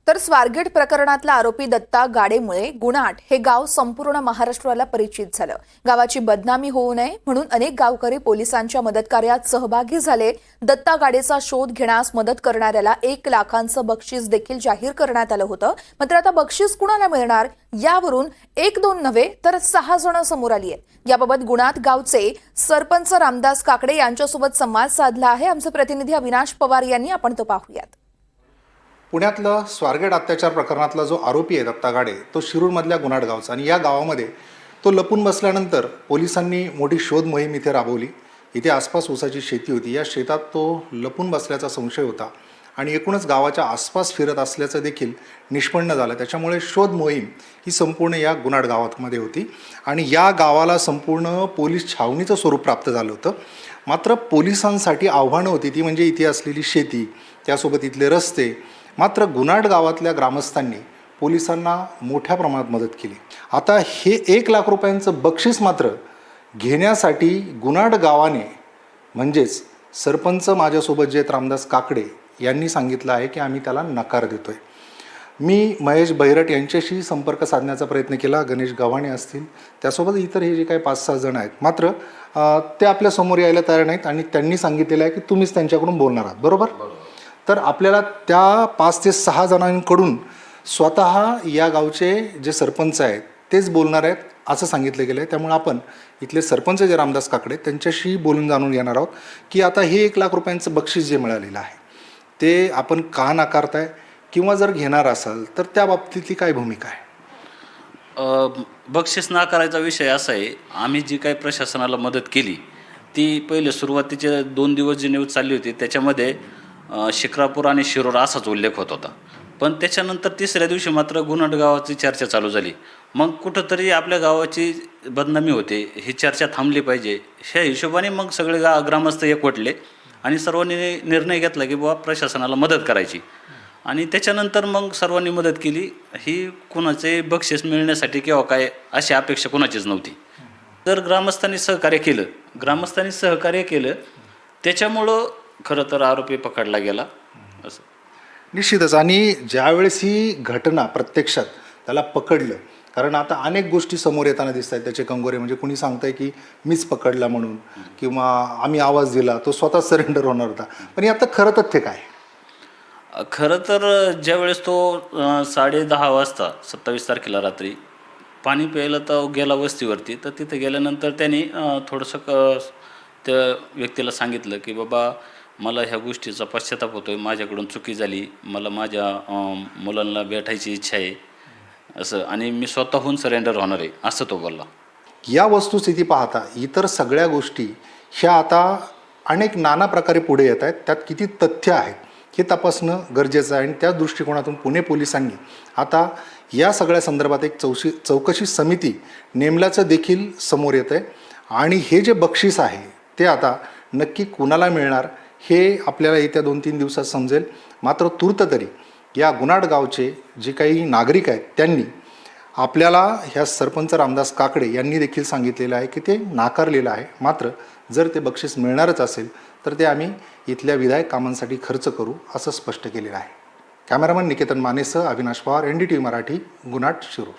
तर स्वारगेट प्रकरणातला आरोपी दत्ता गाडेमुळे गुणाट हे गाव संपूर्ण महाराष्ट्राला परिचित झालं। गावाची बदनामी होऊ नये म्हणून अनेक गावकरी पोलिसांच्या मदतकार्यात सहभागी झाले। दत्ता गाडेचा शोध घेण्यास मदत करणाऱ्याला 1 लाखांचं बक्षीस देखील जाहीर करण्यात आलं होतं। मात्र आता बक्षीस कुणाला मिळणार यावरून 1-2 नव्हे तर 6 जण समोर आली आहेत। याबाबत गुणाट गावचे सरपंच रामदास काकडे यांच्यासोबत संवाद साधला आहे आमचे प्रतिनिधी अविनाश पवार यांनी। आपण तो पाहूयात। पुण्यातलं स्वारगेट अत्याचार प्रकरणातला जो आरोपी आहे दत्ता गाडे तो शिरूरमधल्या गुणाट गावचा आणि या गावामध्ये तो लपून बसल्यानंतर पोलिसांनी मोठी शोध मोहीम इथे राबवली। इथे आसपास ऊसाची शेती होती, या शेतात तो लपून बसल्याचा संशय होता आणि एकूणच गावाच्या आसपास फिरत असल्याचं देखील निष्पन्न झालं। त्याच्यामुळे शोध मोहीम ही संपूर्ण या गुणाट गावामध्ये होती आणि या गावाला संपूर्ण पोलीस छावणीचं स्वरूप प्राप्त झालं होतं। मात्र पोलिसांसाठी आव्हानं होती ती म्हणजे इथे असलेली शेती, त्यासोबत इथले रस्ते। मात्र गुणाट गावातल्या ग्रामस्थांनी पोलिसांना मोठ्या प्रमाणात मदत केली। आता हे 1 लाख रुपयांचं बक्षीस मात्र घेण्यासाठी गुणाट गावाने म्हणजेच सरपंच माझ्यासोबत जे रामदास काकडे यांनी सांगितलं आहे की आम्ही त्याला नकार देतोय। मी महेश बैरट यांच्याशी संपर्क साधण्याचा प्रयत्न केला, गणेश गव्हाणे असतील, त्यासोबत इतर हे जे काही 5-6 जण आहेत, मात्र ते आपल्या समोर यायला तयार नाहीत आणि त्यांनी सांगितलेलं आहे की तुम्हीच त्यांच्याकडून बोलणार आहात, बरोबर? तर आपल्याला त्या 5 ते 6 जणांकडून स्वतः या गावचे जे सरपंच आहेत तेच बोलणार आहेत असं सांगितलं गेलं आहे। त्यामुळे आपण इथले सरपंच जे रामदास काकडे त्यांच्याशी बोलून जाणून घेणार आहोत की आता हे 1 लाख रुपयांचं बक्षीस जे मिळालेलं आहे ते आपण का नाकारताय किंवा जर घेणार असाल तर त्या बाबतीतली काय भूमिका आहे? बक्षीस नाकारायचा विषय असा आहे, आम्ही जी काही प्रशासनाला मदत केली ती पहिले सुरुवातीचे 2 दिवस जी न्यूज चालली होती त्याच्यामध्ये शिक्रापूर आणि शिरूर असाच उल्लेख होत होता। पण त्याच्यानंतर 3ऱ्या दिवशी मात्र गुणाट गावाची चर्चा चालू झाली। मग कुठंतरी आपल्या गावाची बदनामी होते, ही चर्चा थांबली पाहिजे, ह्या हिशोबाने मग सगळे ग्रामस्थ एकवटले आणि सर्वांनी निर्णय घेतला की बाबा प्रशासनाला मदत करायची। आणि त्याच्यानंतर मग सर्वांनी मदत केली। ही कुणाचे बक्षीस मिळण्यासाठी किंवा काय अशी अपेक्षा कुणाचीच नव्हती। तर ग्रामस्थांनी सहकार्य केलं त्याच्यामुळं खरं तर आरोपी पकडला गेला असं निश्चितच। आणि ज्यावेळेस ही घटना प्रत्यक्षात त्याला पकडलं, कारण आता अनेक गोष्टी समोर येताना दिसत आहेत त्याचे कंगोरे, म्हणजे कुणी सांगतंय की मीच पकडला म्हणून किंवा आम्ही आवाज दिला, तो स्वतः सरेंडर होणार होता, पण आता खरं तथ्य काय? खरं तर ज्यावेळेस तो 10:30 वाजता 27 तारखेला रात्री पाणी प्यायला तर गेला वस्तीवरती, तर तिथे गेल्यानंतर त्यांनी थोडंसं त्या व्यक्तीला सांगितलं की बाबा मला ह्या गोष्टीचा पश्चाताप होतोय, माझ्याकडून चुकी झाली, मला माझ्या मुलांना भेटायची इच्छा आहे असं, आणि मी स्वतःहून सरेंडर होणार आहे असं तो बोलला। या वस्तुस्थिती पाहता इतर सगळ्या गोष्टी ह्या आता अनेक नाना प्रकारे पुढे येत आहेत, त्यात किती तथ्य आहेत हे तपासणं गरजेचं आहे। आणि त्याच दृष्टिकोनातून पुणे पोलिसांनी आता या सगळ्या संदर्भात एक चौकशी समिती नेमल्याचं देखील समोर येतं आहे आणि हे जे बक्षीस आहे ते आता नक्की कुणाला मिळणार हे आपल्याला येत्या 2-3 दिवसात समजेल। मात्र तूर्त तरी या गुणाट गावचे जे काही नागरिक आहेत त्यांनी आपल्याला ह्या सरपंच रामदास काकडे यांनी देखील सांगितलेलं आहे की ते नाकारलेलं आहे। मात्र जर ते बक्षीस मिळणारच असेल तर ते आम्ही इथल्या विधायक कामांसाठी खर्च करू असं स्पष्ट केलेलं आहे। कॅमेरामन निकेतन मानेसह अविनाश पवार, NDTV मराठी, गुणाट, शिरूर।